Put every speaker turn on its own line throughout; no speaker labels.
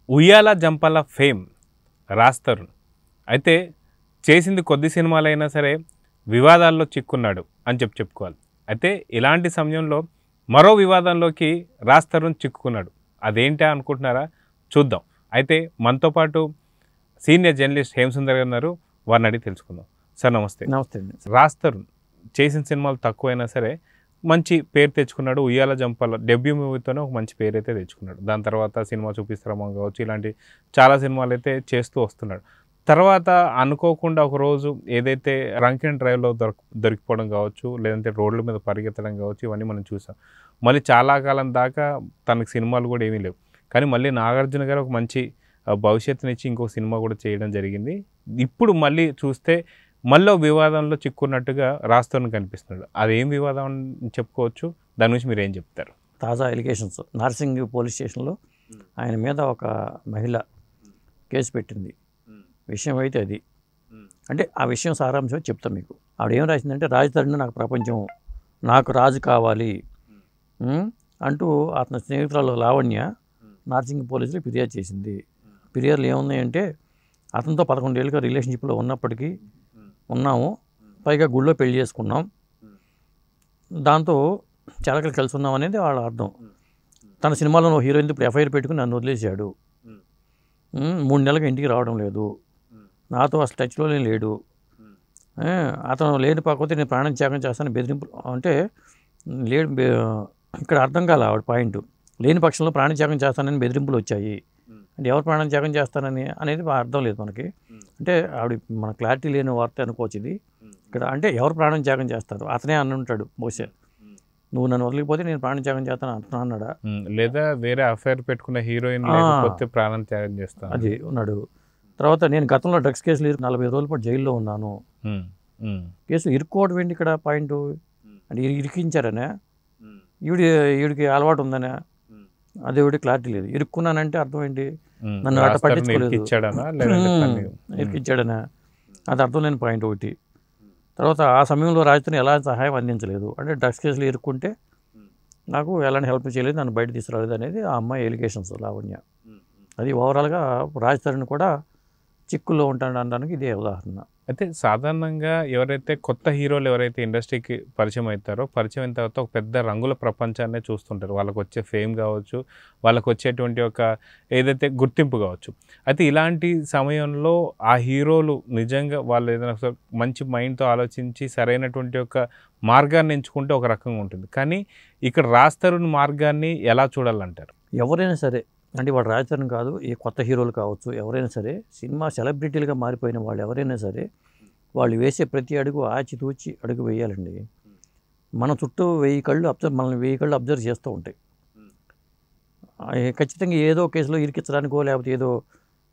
ఉయ్యాల జంపాల ఫేమ్ రాజ్ తరుణ్ అయితే చేసింది కొద్ది సినిమాలైనా సరే వివాదాల్లో చిక్కున్నాడు అని చెప్పుకోవాలి. అయితే ఇలాంటి సమయంలో మరో వివాదంలోకి రాజ్ తరుణ్ చిక్కుకున్నాడు. అదేంటా అనుకుంటున్నారా? చూద్దాం. అయితే మనతో పాటు సీనియర్ జర్నలిస్ట్ హేమసుందర్ గారు ఉన్నారు. వారిని అడిగి తెలుసుకుందాం. సార్ నమస్తే.
నమస్తే.
రాజ్ తరుణ్ చేసిన సినిమాలు తక్కువైనా సరే మంచి పేరు తెచ్చుకున్నాడు. ఉయ్యాల జంపాల డెబ్యూ మూవీతోనే ఒక మంచి పేరు అయితే తెచ్చుకున్నాడు. దాని తర్వాత సినిమా చూపిస్తారమో కావచ్చు, ఇలాంటి చాలా సినిమాలు అయితే చేస్తూ వస్తున్నాడు. తర్వాత అనుకోకుండా ఒకరోజు ఏదైతే డ్రంక్ అండ్ డ్రైవ్లో దొరికిపోవడం కావచ్చు, లేదంటే రోడ్ల మీద పరిగెత్తడం కావచ్చు, ఇవన్నీ మనం చూసాం. మళ్ళీ చాలా కాలం దాకా తనకు సినిమాలు కూడా ఏమీ లేవు. కానీ మళ్ళీ నాగార్జున గారు ఒక మంచి భవిష్యత్తునిచ్చి ఇంకో సినిమా కూడా చేయడం జరిగింది. ఇప్పుడు మళ్ళీ చూస్తే మళ్ళీ వివాదంలో చిక్కున్నట్టుగా రాజ్ తరుణ్ కనిపిస్తున్నాడు. అదేం వివాదం అని చెప్పుకోవచ్చు? దాని గురించి మీరు ఏం చెప్తారు?
తాజా ఎలిగేషన్స్ నార్సింగ్ పోలీస్ స్టేషన్లో ఆయన మీద ఒక మహిళ కేసు పెట్టింది. విషయం అయితే అది, అంటే ఆ విషయం సారాంశం చెప్తాం మీకు. ఆవిడ ఏం రాసిందంటే, రాజ్ తరుణ్ నాకు ప్రపంచం, నాకు రాజు కావాలి అంటూ అతని స్నేహితురాలు లావణ్య నార్సింగ్ పోలీసులు ఫిర్యాదు చేసింది. ఫిర్యాదులు ఏమున్నాయంటే, అతనితో 11 ఏళ్ళుగా రిలేషన్షిప్లో ఉన్నప్పటికీ ఉన్నాము, పైగా గుళ్ళో పెళ్లి చేసుకున్నాం, దాంతో చిలకలు కలిసి ఉన్నాం అనేది వాళ్ళ అర్థం. తన సినిమాలో హీరోయిన్ ఇప్పుడు ఎఫ్ఐఆర్ పెట్టుకుని నన్ను వదిలేశాడు, 3 నెలలుగా ఇంటికి రావడం లేదు, నాతో అసలు టచ్లో లేడు, అతను లేని పాకపోతే నేను ప్రాణం త్యాగం చేస్తాను బెదిరింపు. అంటే లేడు, ఇక్కడ అర్థం కాల ఆవిడ పాయింట్. లేని పక్షంలో ప్రాణత్యాగం చేస్తానని బెదిరింపులు వచ్చాయి. అంటే ఎవరు ప్రాణత్యాగం చేస్తానని అనేది అర్థం లేదు మనకి. అంటే ఆవిడ మన క్లారిటీ లేని వార్త అనుకోవచ్చు ఇది. ఇక్కడ అంటే ఎవరు ప్రాణత్యాగం చేస్తారు? అతనే అన్నుంటాడు బహుశా, నువ్వు నన్ను వదిలిపోతే నేను ప్రాణత్యాగం చేస్తాను అంటున్నా అన్నాడా,
లేదా వేరే అఫైర్ పెట్టుకున్న హీరోయిన్ లేకపోతే ప్రాణం త్యాగం చేస్తాను
అది ఉన్నాడు. తర్వాత నేను గతంలో డ్రగ్స్ కేసులు 40 రోజుల పాటు జైల్లో ఉన్నాను. కేసు ఇరుక్కోవడం ఏంటి ఇక్కడ పాయింట్? అంటే ఇరికించారనే, ఈవిడికి అలవాటు ఉందనే, అది ఒకటి క్లారిటీ లేదు. ఇరుక్కున్నానంటే అర్థం ఏంటి? నన్ను అట్ట పట్టించుకోలేదు, ఇరికిచ్చాడనా, అది అర్థం లేని పాయింట్ ఒకటి. తర్వాత ఆ సమయంలో రాజుతో ఎలా సహాయం అందించలేదు, అంటే డ్రగ్స్ కేసులు ఇరుక్కుంటే నాకు ఎలాంటి హెల్ప్ చేయలేదు, నన్ను బయట తీసుకురాలేదు అనేది ఆ అమ్మాయి ఎలిగేషన్స్ లావణ్య. అది ఓవరాల్గా రాజ్ తరుణ్ కూడా చిక్కుల్లో ఉంటాడు అనడానికి ఇదే ఉదాహరణ.
అయితే సాధారణంగా ఎవరైతే కొత్త హీరోలు ఎవరైతే ఇండస్ట్రీకి పరిచయం అవుతారో, పరిచయం అయిన తర్వాత ఒక పెద్ద రంగుల ప్రపంచాన్నే చూస్తుంటారు. వాళ్ళకు వచ్చే ఫేమ్ కావచ్చు, వాళ్ళకు వచ్చేటువంటి ఒక ఏదైతే గుర్తింపు కావచ్చు. అయితే ఇలాంటి సమయంలో ఆ హీరోలు నిజంగా వాళ్ళు ఏదైనా మంచి మైండ్తో ఆలోచించి సరైనటువంటి ఒక మార్గాన్ని ఎంచుకుంటే ఒక రకంగా ఉంటుంది. కానీ ఇక్కడ రాజ్ తరుణ్ మార్గాన్ని ఎలా చూడాలంటారు?
ఎవరైనా సరే, అంటే వాడు రాజ్ తరుణ్ కాదు, ఈ కొత్త హీరోలు కావచ్చు, ఎవరైనా సరే, సినిమా సెలబ్రిటీలుగా మారిపోయిన వాళ్ళు ఎవరైనా సరే, వాళ్ళు వేసే ప్రతి అడుగు ఆచితూచి అడుగు వేయాలండి. మన చుట్టూ 1000 కళ్ళు మనల్ని 1000 కళ్ళు అబ్జర్వ్ చేస్తూ ఉంటాయి. ఖచ్చితంగా ఏదో కేసులో ఇరికించడానికో లేకపోతే ఏదో,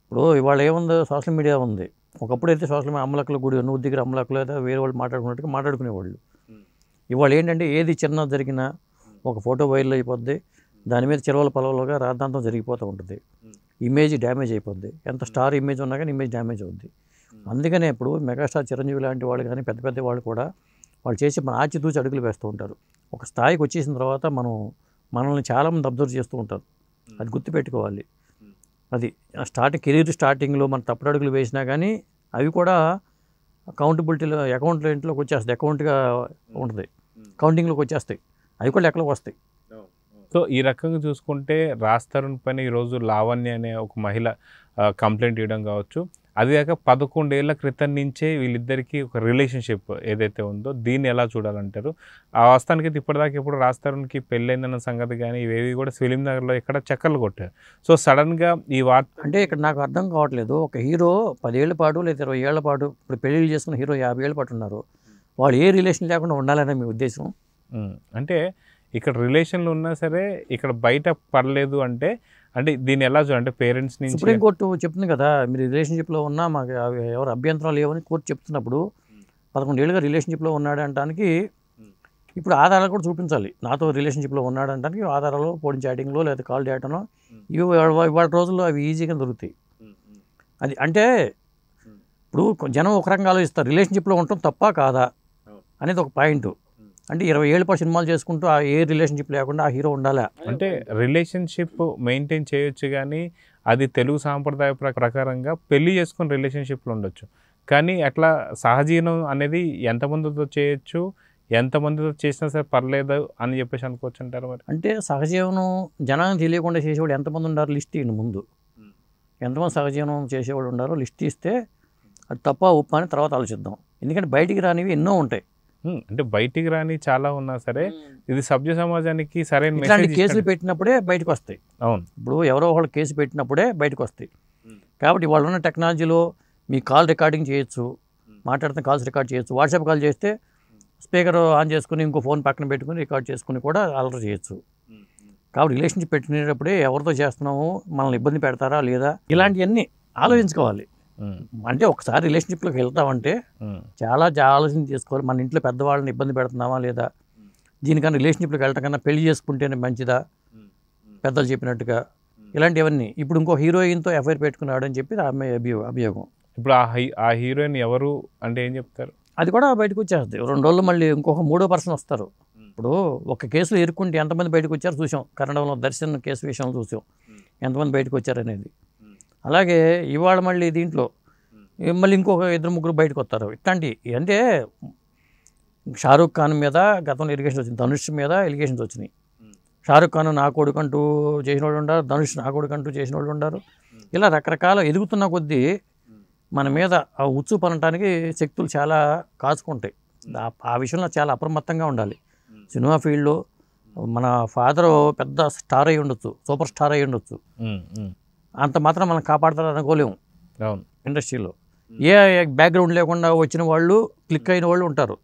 ఇప్పుడు ఇవాళ ఏముందో సోషల్ మీడియా ఉంది. ఒకప్పుడు అయితే సోషల్ మీడియా అమ్మలక్కలు గుడి నువ్వు దగ్గర అమ్మలక్కలు లేదా వేరే వాళ్ళు మాట్లాడుకున్నట్టుగా మాట్లాడుకునేవాళ్ళు. ఇవాళ ఏంటంటే ఏది చిన్న జరిగినా ఒక ఫోటో వైరల్ అయిపోద్ది, దాని మీద చిరవల పొలవలుగా రాద్ధాంతం జరిగిపోతూ ఉంటుంది, ఇమేజ్ డ్యామేజ్ అయిపోద్ది. ఎంత స్టార్ ఇమేజ్ ఉన్నా కానీ ఇమేజ్ డ్యామేజ్ అవుద్ది. అందుకనే ఇప్పుడు మెగాస్టార్ చిరంజీవి లాంటి వాళ్ళు కానీ పెద్ద పెద్ద వాళ్ళు కూడా వాళ్ళు చేసి మన ఆచితూచి అడుగులు వేస్తూ ఉంటారు. ఒక స్థాయికి వచ్చేసిన తర్వాత మనల్ని చాలామంది అబ్జర్వ్ చేస్తూ ఉంటారు, అది గుర్తుపెట్టుకోవాలి. అది కెరీర్ స్టార్టింగ్లో మన తప్పుడు అడుగులు వేసినా కానీ అవి కూడా అకౌంటబిలిటీలో అకౌంట్లోకి వచ్చేస్తాయి, అకౌంట్గా ఉంటుంది, కౌంటింగ్లోకి వచ్చేస్తాయి, అవి కూడా లెక్కలోకి వస్తాయి.
సో ఈ రకంగా చూసుకుంటే రాజ్ తరుణ్ పైన ఈరోజు లావణ్య అనే ఒక మహిళ కంప్లైంట్ ఇవ్వడం కావచ్చు, అది కాక 11 ఏళ్ల క్రితం నుంచే వీళ్ళిద్దరికీ ఒక రిలేషన్షిప్ ఏదైతే ఉందో దీన్ని ఎలా చూడాలంటారు? ఆ వాస్తవానికి ఇప్పటిదాకా ఇప్పుడు రాజ్ తరుణ్కి పెళ్ళైందన్న సంగతి కానీ ఇవేవి కూడా ఫిలిం నగర్లో ఎక్కడ చక్కర్లు కొట్టారు. సో సడన్గా ఈ వార్త
అంటే ఇక్కడ నాకు అర్థం కావట్లేదు. ఒక హీరో 10 ఏళ్ల పాటు లేదా 20 ఏళ్ల పాటు, ఇప్పుడు పెళ్ళిళ్ళు చేసుకున్న హీరో 50 ఏళ్ళ పాటు ఉన్నారు, వాళ్ళు ఏ రిలేషన్ లేకుండా ఉండాలనే మీ ఉద్దేశం?
అంటే ఇక్కడ రిలేషన్లు ఉన్నా సరే ఇక్కడ బయట పడలేదు అంటే దీన్ని ఎలా చూడాలంటే పేరెంట్స్ నుంచి
సుప్రీంకోర్టు చెప్తుంది కదా, మీరు రిలేషన్షిప్లో ఉన్నా మాకు ఎవరు అభ్యంతరాలు లేవని కోర్టు చెప్తున్నప్పుడు 11 ఏళ్ళుగా రిలేషన్షిప్లో ఉన్నాడు అనడానికి ఇప్పుడు ఆధారాలు కూడా చూపించాలి. నాతో రిలేషన్షిప్లో ఉన్నాడు అనడానికి ఆధారాలు, ఫోన్ చాటింగ్లో లేదా కాల్ చేయటంలో ఇవి ఇవాళ రోజుల్లో అవి ఈజీగా దొరుకుతాయి. అది అంటే ఇప్పుడు జనం ఒక రకంగా ఆలోచిస్తారు, రిలేషన్షిప్లో ఉండటం తప్ప కాదా అనేది ఒక పాయింట్. అంటే 20 ఏళ్ళ పాటు సినిమాలు చేసుకుంటూ ఏ రిలేషన్షిప్ లేకుండా ఆ హీరో ఉండాలా?
అంటే రిలేషన్షిప్ మెయింటైన్ చేయొచ్చు కానీ అది తెలుగు సాంప్రదాయ ప్రకారంగా పెళ్లి చేసుకుని రిలేషన్షిప్లో ఉండొచ్చు. కానీ అట్లా సహజీవనం అనేది ఎంతమందితో చేయొచ్చు, ఎంతమందితో చేసినా సరే పర్లేదు అని చెప్పేసి అనుకోవచ్చు అంటారు మరి?
అంటే సహజీవనం జనానికి తెలియకుండా చేసేవాళ్ళు ఎంతమంది ఉన్నారు లిస్ట్ ఇవ్వండి ముందు. ఎంతమంది సహజీవనం చేసేవాళ్ళు ఉన్నారో లిస్ట్ ఇస్తే అది తప్ప ఉప్ప అని తర్వాత ఆలోచిద్దాం. ఎందుకంటే బయటికి రానివి ఎన్నో ఉంటాయి.
అంటే బయటికి రాని చాలా ఉన్నా సరే ఇది సభ్య సమాజానికి సరైన
ఇట్లాంటి కేసులు పెట్టినప్పుడే బయటకు వస్తాయి.
అవును,
ఇప్పుడు ఎవరో ఒకళ్ళు కేసు పెట్టినప్పుడే బయటకు వస్తాయి. కాబట్టి వాళ్ళు ఉన్న టెక్నాలజీలో మీ కాల్ రికార్డింగ్ చేయొచ్చు, మాట్లాడుతున్న కాల్స్ రికార్డ్ చేయొచ్చు. వాట్సాప్ కాల్ చేస్తే స్పీకర్ ఆన్ చేసుకుని ఇంకో ఫోన్ పక్కన పెట్టుకుని రికార్డ్ చేసుకుని కూడా అలర్ చేయొచ్చు. కాబట్టి రిలేషన్షిప్ పెట్టుకునేటప్పుడే ఎవరితో చేస్తున్నాము, మనల్ని ఇబ్బంది పెడతారా లేదా, ఇలాంటివన్నీ ఆలోచించుకోవాలి. అంటే ఒకసారి రిలేషన్షిప్లోకి వెళ్తామంటే చాలా ఆలోచన చేసుకోవాలి. మన ఇంట్లో పెద్దవాళ్ళని ఇబ్బంది పెడుతున్నామా లేదా, దీనికన్నా రిలేషన్షిప్లోకి వెళ్ళటం కన్నా పెళ్లి చేసుకుంటేనే మంచిదా పెద్దలు చెప్పినట్టుగా, ఇలాంటివన్నీ. ఇప్పుడు ఇంకో హీరోయిన్తో ఎఫ్ఐఆర్ పెట్టుకున్నాడు అని చెప్పి ఆమె అభియోగం.
ఇప్పుడు ఆ హీరోయిన్ ఎవరు అంటే ఏం చెప్తారు?
అది కూడా బయటకు వచ్చేస్తుంది. 2 రోజులు మళ్ళీ ఇంకొక 3వ పర్సన్ వస్తారు. ఇప్పుడు ఒక కేసులో ఇరుక్కుంటే ఎంతమంది బయటకు వచ్చారో చూసాం. కన్నడంలో దర్శన్ కేసు విషయంలో చూసాం ఎంతమంది బయటకు వచ్చారనేది. అలాగే ఇవాళ మళ్ళీ దీంట్లో మళ్ళీ ఇంకొక 2-3 బయటకు వస్తారు. ఇట్లాంటివి అంటే షారూఖ్ ఖాన్ మీద గతంలో ఎలిగేషన్స్ వచ్చింది, ధనుష్ మీద ఎలిగేషన్స్ వచ్చినాయి. షారూఖ్ ఖాన్ నా కొడుకంటూ చేసిన వాళ్ళు ఉన్నారు, ధనుష్ నా కొడుకంటూ చేసిన వాళ్ళు ఉన్నారు. ఇలా రకరకాల ఎదుగుతున్న కొద్దీ మన మీద ఆ ఉచ్చు పనటానికి శక్తులు చాలా కాచుకుంటాయి. ఆ విషయంలో చాలా అప్రమత్తంగా ఉండాలి. సినిమా ఫీల్డ్లో మన ఫాదర్ పెద్ద స్టార్ అయి ఉండొచ్చు, సూపర్ స్టార్ అయి ఉండొచ్చు, అంత మాత్రం మనం కాపాడతారు అనుకోలేము. ఇండస్ట్రీలో ఏ బ్యాక్గ్రౌండ్ లేకుండా వచ్చిన వాళ్ళు, క్లిక్ అయిన వాళ్ళు ఉంటారు.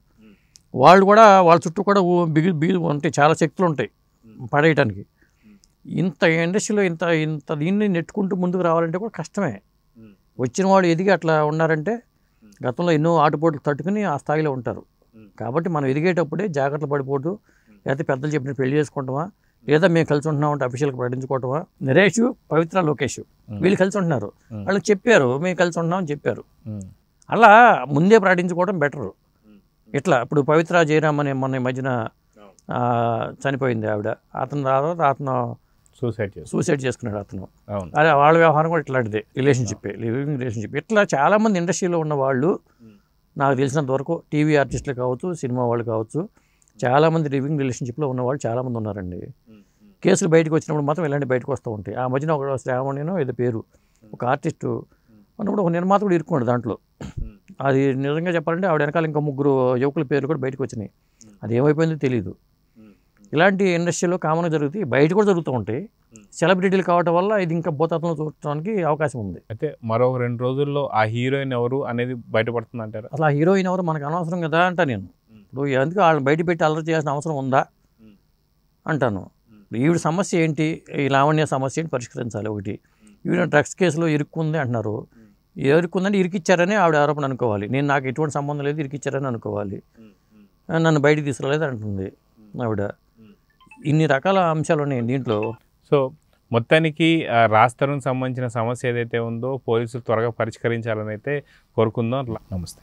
వాళ్ళు కూడా వాళ్ళ చుట్టూ కూడా బిగి ఉంటాయి, చాలా శక్తులు ఉంటాయి పడేయటానికి. ఇంత ఇండస్ట్రీలో ఇంత దీన్ని నెట్టుకుంటూ ముందుకు రావాలంటే కూడా కష్టమే. వచ్చిన వాళ్ళు ఎదిగి అట్లా ఉన్నారంటే గతంలో ఎన్నో ఆటుపోట్లు తట్టుకుని ఆ స్థాయిలో ఉంటారు. కాబట్టి మనం ఎదిగేటప్పుడే జాగ్రత్తలు పడిపోతూ, లేకపోతే పెద్దలు చెప్పినట్టు పెళ్లి చేసుకుంటామా, లేదా మేము కలిసి ఉంటున్నామంటే అఫీషియల్గా ప్రకటించుకోవటమా. నరేష్, పవిత్ర, లోకేష్ వీళ్ళు కలిసి ఉంటున్నారు, వాళ్ళకి చెప్పారు మేము కలిసి ఉంటున్నామని చెప్పారు. అలా ముందే ప్రకటించుకోవడం బెటరు. ఇట్లా ఇప్పుడు పవిత్ర జయరామ్ అనే మొన్న మధ్యన చనిపోయింది ఆవిడ. అతను తర్వాత అతను సూసైడ్ చేసుకున్నాడు అతను. అదే వాళ్ళ వ్యవహారం కూడా ఇట్లాంటిదే, లివింగ్ రిలేషన్షిప్. ఇట్లా చాలామంది ఇండస్ట్రీలో ఉన్న వాళ్ళు నాకు తెలిసినంత వరకు టీవీ ఆర్టిస్టులు కావచ్చు, సినిమా వాళ్ళు కావచ్చు, చాలామంది లివింగ్ రిలేషన్షిప్లో ఉన్నవాళ్ళు చాలామంది ఉన్నారండి. కేసులు బయటకు వచ్చినప్పుడు మాత్రం ఇలాంటి బయటకు వస్తూ ఉంటాయి. ఆ మధ్యన ఒక శ్రావణినో ఏదో పేరు ఒక ఆర్టిస్టు అన్నప్పుడు ఒక నిర్మాత కూడా ఇరుక్కున్నాడు దాంట్లో. అది నిజంగా చెప్పాలంటే ఆవిడ వెనకాల ఇంకా 3 యువకుల పేర్లు కూడా బయటకు వచ్చినాయి. అది ఏమైపోయిందో తెలియదు. ఇలాంటి ఇండస్ట్రీలో కామన్గా జరుగుతాయి, బయట కూడా జరుగుతూ ఉంటాయి. సెలబ్రిటీలు కావటం వల్ల ఇది ఇంకా భూతత్వంలో చూడటానికి అవకాశం ఉంది.
అయితే మరో 2 రోజుల్లో ఆ హీరోయిన్ ఎవరు అనేది బయటపడుతుంది అంటారు.
అసలు ఆ హీరోయిన్ ఎవరు మనకు అనవసరం కదా అంటా నేను. ఇప్పుడు ఎందుకు వాళ్ళని బయట పెట్టి అల్లరి చేయాల్సిన అవసరం ఉందా అంటాను. ఈవిడ సమస్య ఏంటి, ఈ లావణ్య సమస్య ఏంటి పరిష్కరించాలి. ఒకటి, ఈవిడ డ్రగ్స్ కేసులో ఇరుక్కుంది అంటున్నారు. ఇరుక్కుందంటే ఇరికిచ్చారని ఆవిడ ఆరోపణ అనుకోవాలి. నాకు ఎటువంటి సంబంధం లేదు, ఇరికిచ్చారని అనుకోవాలి. నన్ను బయటికి తీసుకురాలేదు అంటుంది ఆవిడ. ఇన్ని రకాల అంశాలు ఉన్నాయి దీంట్లో.
సో మొత్తానికి రాజ్ తరుణ్ సంబంధించిన సమస్య ఏదైతే ఉందో పోలీసులు త్వరగా పరిష్కరించాలని అయితే కోరుకుందాం. నమస్తే.